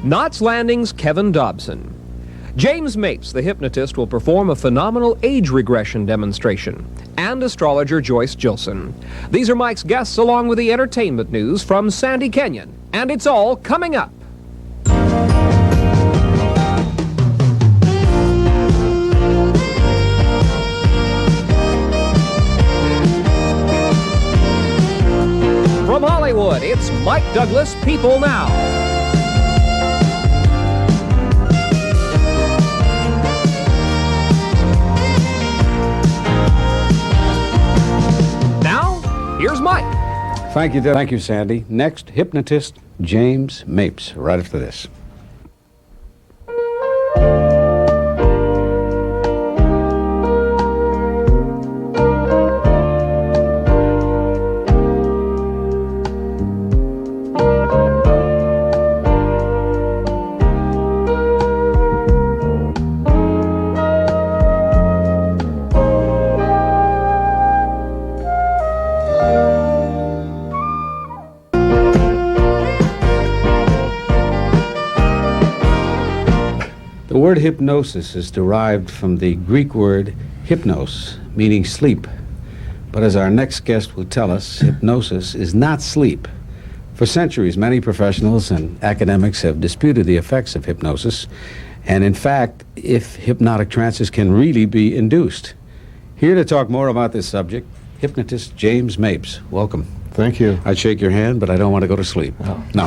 Knots Landing's Kevin Dobson. James Mapes, the hypnotist, will perform a phenomenal age regression demonstration, and astrologer Joyce Jilson. These are Mike's guests along with the entertainment news from Sandy Canyon, and it's all coming up. From Hollywood, it's Mike Douglas, People Now. Now, here's Mike. Thank you, Sandy. Next, hypnotist James Mapes, right after this. The word hypnosis is derived from the Greek word hypnos, meaning sleep. But as our next guest will tell us, hypnosis is not sleep. For centuries, many professionals and academics have disputed the effects of hypnosis, and in fact, if hypnotic trances can really be induced. Here to talk more about this subject, hypnotist James Mapes. Welcome. Thank you. I'd shake your hand, but I don't want to go to sleep. Oh. No.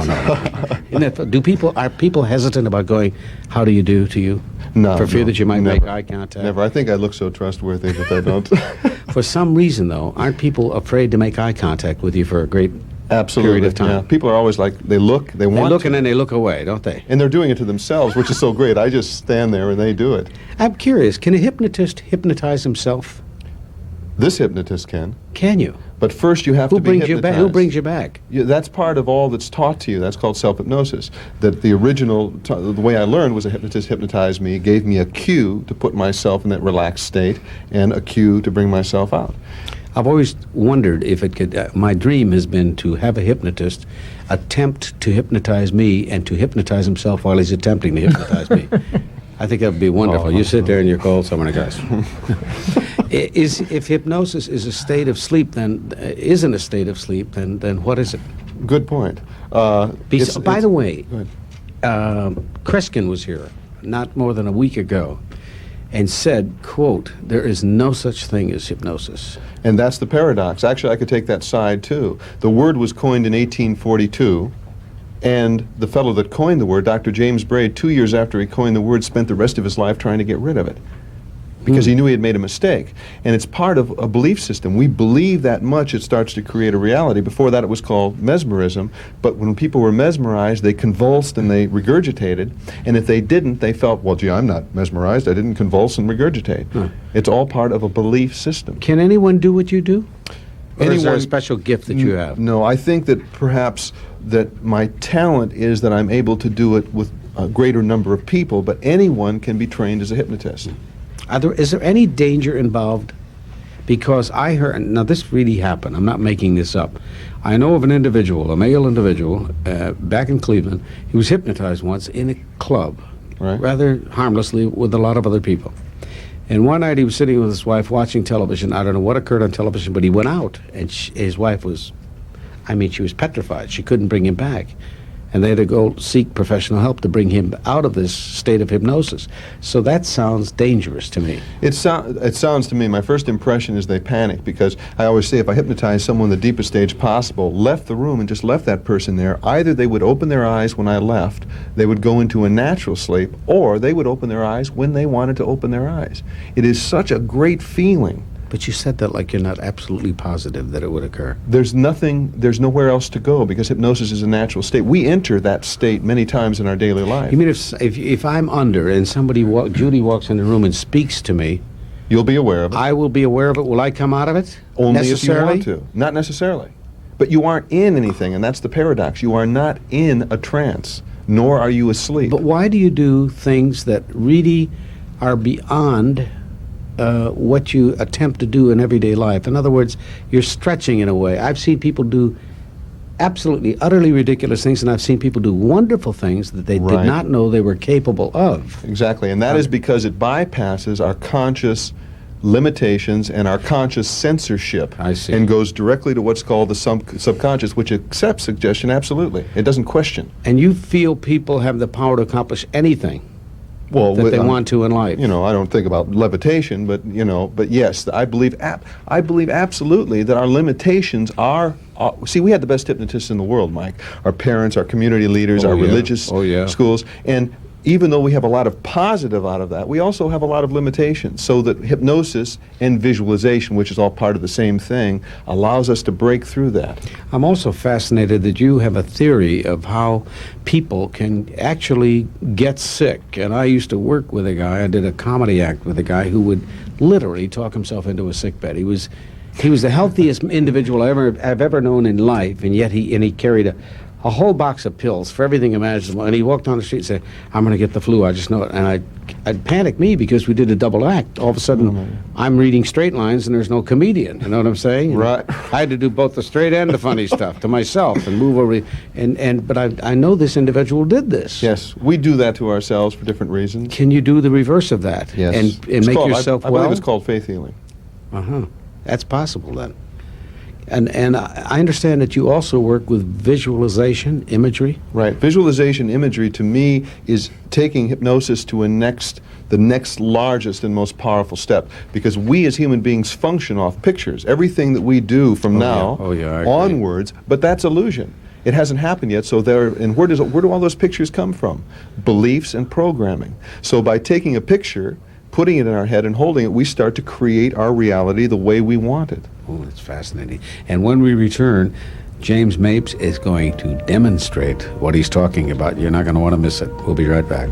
Are people hesitant about going, how do you do to you? No. For fear that you might never. make eye contact? Never. I think I look so trustworthy that I don't. For some reason, though, aren't people afraid to make eye contact with you for a great Absolutely. period of time? Yeah. People are always like, they look, they want look to. and then they look away, don't they? And they're doing it to themselves, which is so great. I just stand there and they do it. I'm curious, can a hypnotist hypnotize himself? This hypnotist can. Can you? But first you have to be hypnotized. Who brings you back? That's part of all that's taught to you. That's called self-hypnosis. That the original, the way I learned was a hypnotist hypnotized me, gave me a cue to put myself in that relaxed state, and a cue to bring myself out. I've always wondered if it could, my dream has been to have a hypnotist attempt to hypnotize me and to hypnotize himself while he's attempting to hypnotize me. I think that would be wonderful. You sit there in your cold summer guys. If hypnosis is a state of sleep, then isn't a state of sleep, then what is it? Good point. By the way, go ahead. Kreskin was here not more than a week ago and said, quote, there is no such thing as hypnosis. And that's the paradox. Actually, I could take that side too. The word was coined in 1842. And the fellow that coined the word, Dr. James Braid, 2 years after he coined the word, spent the rest of his life trying to get rid of it because he knew he had made a mistake. And it's part of a belief system. We believe that much, it starts to create a reality. Before that, it was called mesmerism. But when people were mesmerized, they convulsed and they regurgitated. And if they didn't, they felt, well, gee, I'm not mesmerized. I didn't convulse and regurgitate. It's all part of a belief system. Can anyone do what you do? Or is there a Anyone- special gift that you have? No, I think that perhaps that my talent is that I'm able to do it with a greater number of people, but anyone can be trained as a hypnotist. Is there any danger involved? Because I heard, now this really happened, I'm not making this up. I know of an individual, a male individual, back in Cleveland. He was hypnotized once in a club, Right. rather harmlessly with a lot of other people. And one night he was sitting with his wife watching television. I don't know what occurred on television, but he went out, and his wife was, she was petrified. She couldn't bring him back. And they had to go seek professional help to bring him out of this state of hypnosis. So that sounds dangerous to me. It sounds to me, my first impression is they panic, because I always say if I hypnotize someone the deepest stage possible, left the room and just left that person there, either they would open their eyes when I left, they would go into a natural sleep, or they would open their eyes when they wanted to open their eyes. It is such a great feeling. But you said that like you're not absolutely positive that it would occur. There's nowhere else to go, because hypnosis is a natural state. We enter that state many times in our daily life. You mean if I'm under and Judy walks in the room and speaks to me, You'll be aware of it. I will be aware of it. Will I come out of it? Only if you necessarily? want to. Not necessarily. But you aren't in anything, and that's the paradox. You are not in a trance, nor are you asleep. But why do you do things that really are beyond what you attempt to do in everyday life? In other words, you're stretching in a way. I've seen people do absolutely, utterly ridiculous things, and I've seen people do wonderful things that they Right. did not know they were capable of. Exactly, and that is because it bypasses our conscious limitations and our conscious censorship. I see. And goes directly to what's called the subconscious, which accepts suggestion absolutely. It doesn't question. And you feel people have the power to accomplish anything Well, that they want to in life. You know, I don't think about levitation, but you know, but yes, I believe absolutely that our limitations are. See, we had the best hypnotists in the world, Mike. Our parents, our community leaders, Oh, our yeah. religious Oh, yeah. schools, and even though we have a lot of positive out of that, we also have a lot of limitations. So that hypnosis and visualization, which is all part of the same thing, allows us to break through that. I'm also fascinated that you have a theory of how people can actually get sick. And I used to work with a guy, I did a comedy act with a guy who would literally talk himself into a sick bed. He was the healthiest individual I've ever known in life, and yet he carried a whole box of pills for everything imaginable, and he walked down the street and said, "I'm going to get the flu, I just know it." And I'd panic me because we did a double act. All of a sudden, I'm reading straight lines and there's no comedian, you know what I'm saying? And Right. I had to do both the straight and the funny stuff to myself and move over, but I know this individual did this. Yes, we do that to ourselves for different reasons. Can you do the reverse of that? Yes. And It's make called- yourself I well? believe it's called faith healing. Uh-huh. That's possible then. And I understand that you also work with visualization, imagery. Right. Visualization imagery to me is taking hypnosis to the next largest and most powerful step, because we as human beings function off pictures. Everything that we do from now I agree. onwards, but that's illusion. It hasn't happened yet, so where do all those pictures come from? Beliefs and programming. So by taking a picture, putting it in our head and holding it, we start to create our reality the way we want it. Oh, that's fascinating. And when we return, James Mapes is going to demonstrate what he's talking about. You're not going to want to miss it. We'll be right back.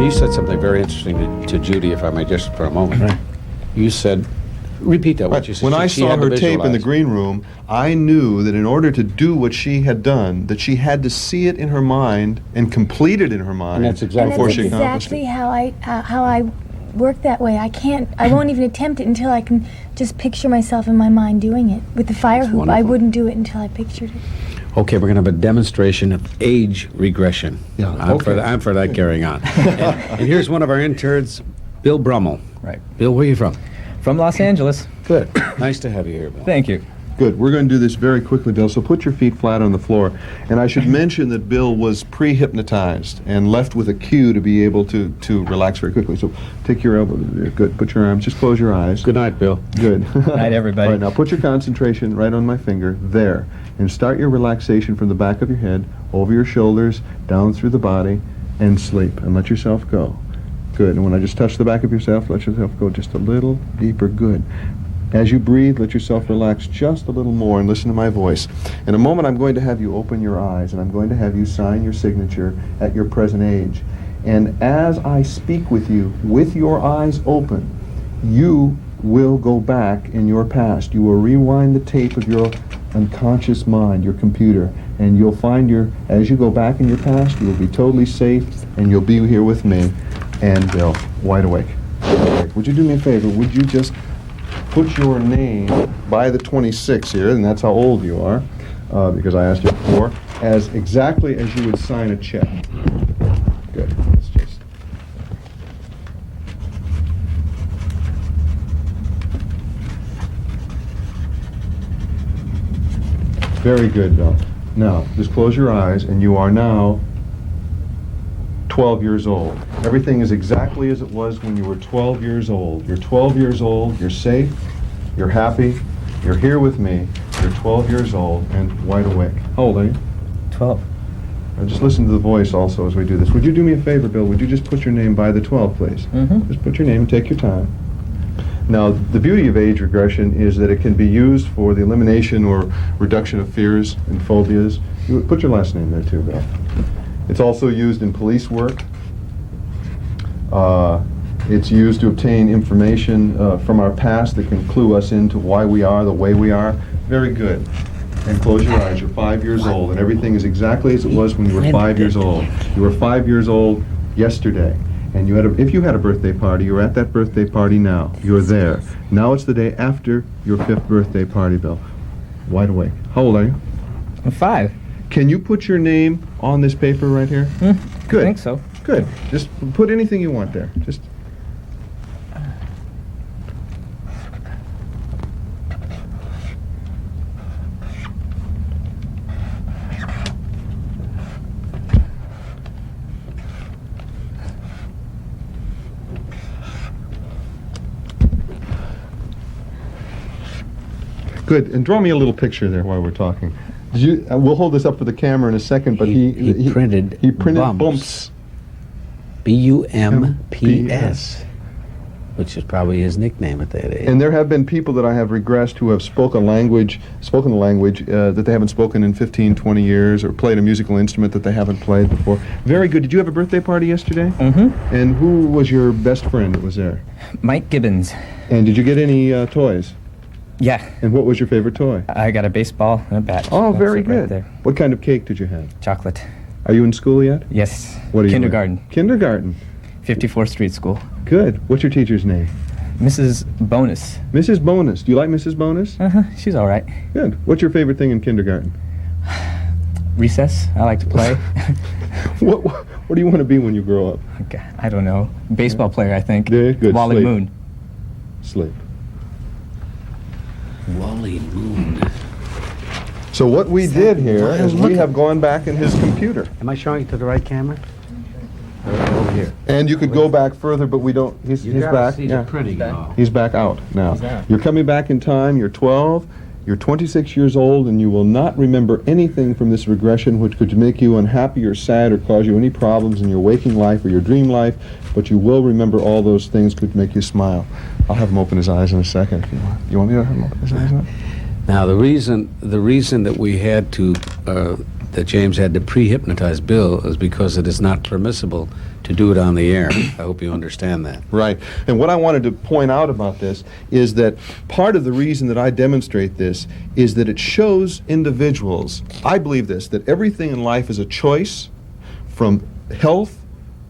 You said something very interesting to Judy, if I may, just for a moment. Right. You said, repeat that, what you said. When I She saw had to her tape in the visualize. green room, I knew that in order to do what she had done, that she had to see it in her mind and complete it in her mind that's exactly before That's she accomplished exactly it. how I work that way. I won't even attempt it until I can just picture myself in my mind doing it. With the fire hoop, I wonderful. wouldn't do it until I pictured it. Okay, we're going to have a demonstration of age regression. Yeah, I'm for that carrying on. And here's one of our interns, Bill Brummel. Right. Bill, where are you from? From Los Angeles. Good. Nice to have you here, Bill. Thank you. Good. We're going to do this very quickly, Bill, so put your feet flat on the floor. And I should mention that Bill was pre-hypnotized and left with a cue to be able to relax very quickly. So take your elbow. Good. Put your arms. Just close your eyes. Good night, Bill. Good. Night, everybody. All right, now put your concentration right on my finger, there. And start your relaxation from the back of your head, over your shoulders, down through the body, and sleep. And let yourself go. Good. And when I just touch the back of yourself, let yourself go just a little deeper. Good. As you breathe, let yourself relax just a little more and listen to my voice. In a moment, I'm going to have you open your eyes, and I'm going to have you sign your signature at your present age. And as I speak with you, with your eyes open, you will go back in your past. You will rewind the tape of your unconscious mind, your computer, and you'll find as you go back in your past, you will be totally safe, and you'll be here with me and Bill, wide awake. Would you do me a favor? Would you just put your name by the 26 here, and that's how old you are, because I asked you before, as exactly as you would sign a check. Good. Let's just. Very good, Bill. Now, just close your eyes, and you are now 12 years old. Everything is exactly as it was when you were 12 years old. You're 12 years old, you're safe, you're happy, you're here with me, you're 12 years old and wide awake. How old are you? 12. Now just listen to the voice also as we do this. Would you do me a favor, Bill? Would you just put your name by the 12, please? Mm-hmm. Just put your name and take your time. Now, the beauty of age regression is that it can be used for the elimination or reduction of fears and phobias. You put your last name there too, Bill. It's also used in police work. It's used to obtain information from our past that can clue us into why we are the way we are. Very good. And close your eyes. You're 5 years old, and everything is exactly as it was when you were 5 years old. You were 5 years old yesterday, and if you had a birthday party, you're at that birthday party now. You're there. Now it's the day after your 5th birthday party, Bill. Wide awake. How old are you? I'm 5. Can you put your name on this paper right here? Good. I think so. Good. Just put anything you want there. Just. Good. And draw me a little picture there while we're talking. We'll hold this up for the camera in a second, but he printed bumps. B-U-M-P-S, which is probably his nickname at that age. And there have been people that I have regressed who have spoken a language that they haven't spoken in 15, 20 years, or played a musical instrument that they haven't played before. Very good. Did you have a birthday party yesterday? Mm-hmm. And who was your best friend that was there? Mike Gibbons. And did you get any toys? Yeah. And what was your favorite toy? I got a baseball and a bat. Oh, That's very it right good. there. What kind of cake did you have? Chocolate. Are you in school yet? Yes. What are you Kindergarten. in? Kindergarten. 54th Street School. Good. What's your teacher's name? Mrs. Bonus. Mrs. Bonus. Do you like Mrs. Bonus? Uh-huh. She's all right. Good. What's your favorite thing in kindergarten? Recess. I like to play. What do you want to be when you grow up? Okay, I don't know. Baseball player, I think. Yeah, good. Wally Sleep. Moon. Sleep. Wally Moon. So what we did here is we have gone back in his computer. Am I showing it to the right camera? Over here. And you could go back further, but we don't. He's back. See Yeah. the printing and all. He's back out now. He's out. You're coming back in time. You're 12. You're 26 years old, and you will not remember anything from this regression which could make you unhappy or sad or cause you any problems in your waking life or your dream life, but you will remember all those things which make you smile. I'll have him open his eyes in a second if you want. You want me to have him open his eyes now? Now, the reason that we had to, that James had to pre-hypnotize Bill is because it is not permissible to do it on the air. I hope you understand that. Right. And what I wanted to point out about this is that part of the reason that I demonstrate this is that it shows individuals, I believe this, that everything in life is a choice, from health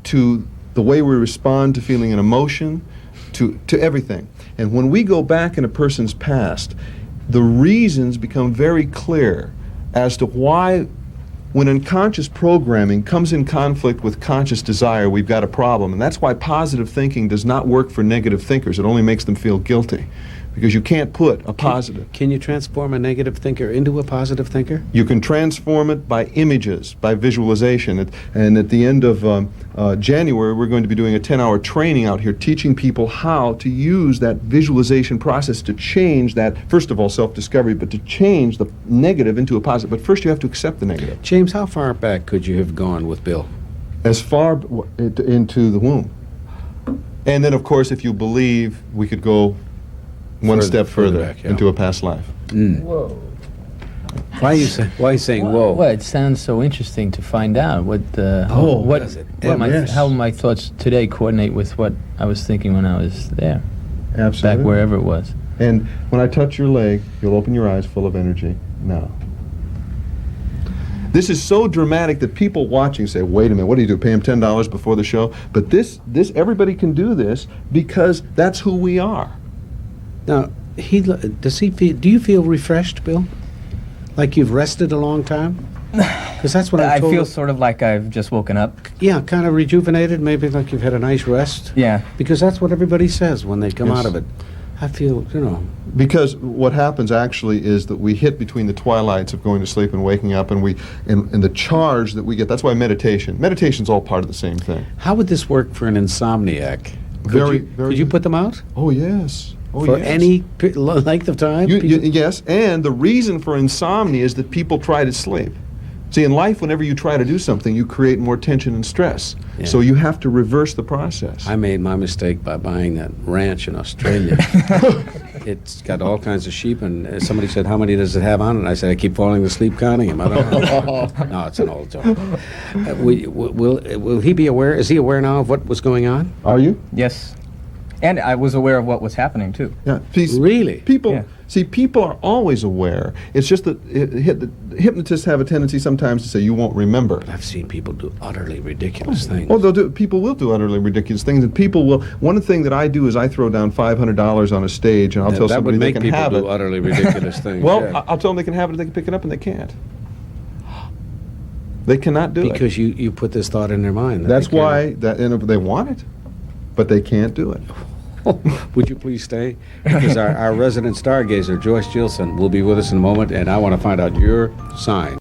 to the way we respond to feeling an emotion, to everything. And when we go back in a person's past, the reasons become very clear as to why when unconscious programming comes in conflict with conscious desire, we've got a problem. And that's why positive thinking does not work for negative thinkers. It only makes them feel guilty, because you can't put a positive. Can you transform a negative thinker into a positive thinker? You can transform it by images, by visualization. And at the end of January, we're going to be doing a 10-hour training out here teaching people how to use that visualization process to change that, first of all, self-discovery, but to change the negative into a positive. But first you have to accept the negative. James, how far back could you have gone with Bill? As far into the womb. And then, of course, if you believe, we could go one step further back, yeah. into a past life. Whoa. Why are you saying whoa? Well, it sounds so interesting to find out what does it? how my thoughts today coordinate with what I was thinking when I was there, Absolutely. back wherever it was. And when I touch your leg, you'll open your eyes full of energy. Now. This is so dramatic that people watching say, wait a minute, what do you do, pay him $10 before the show? But this, everybody can do this because that's who we are. Now, do you feel refreshed, Bill? Like you've rested a long time? Because that's what I I'm told. feel sort of like I've just woken up. Yeah, kind of rejuvenated, maybe like you've had a nice rest. Yeah. Because that's what everybody says when they come Yes. out of it. I feel, Because what happens actually is that we hit between the twilights of going to sleep and waking up, and the charge that we get, that's why meditation's all part of the same thing. how would this work for an insomniac? Could you put them out? Oh, yes. Oh, For yes. any length of time? Yes, and the reason for insomnia is that people try to sleep. See, in life, whenever you try to do something, you create more tension and stress. Yeah. So you have to reverse the process. I made my mistake by buying that ranch in Australia. It's got all kinds of sheep, and somebody said, how many does it have on it? And I said, I keep falling asleep counting them. I don't know. No, it's an old joke. Will he be aware? Is he aware now of what was going on? Are you? Yes. And I was aware of what was happening, too. Yeah. Really? People, Yeah. see, people are always aware. It's just that hypnotists have a tendency sometimes to say, you won't remember. I've seen people do utterly ridiculous things. Well, people will do utterly ridiculous things, and people will. One thing that I do is I throw down $500 on a stage, and I'll tell that somebody would they make can people have do it. utterly ridiculous things. Well, yeah. I'll tell them they can have it, and they can pick it up, and they can't. They cannot do it. Because you put this thought in their mind. That's why they want it, but they can't do it. Would you please stay? Because our resident stargazer, Joyce Gilson, will be with us in a moment, and I want to find out your sign.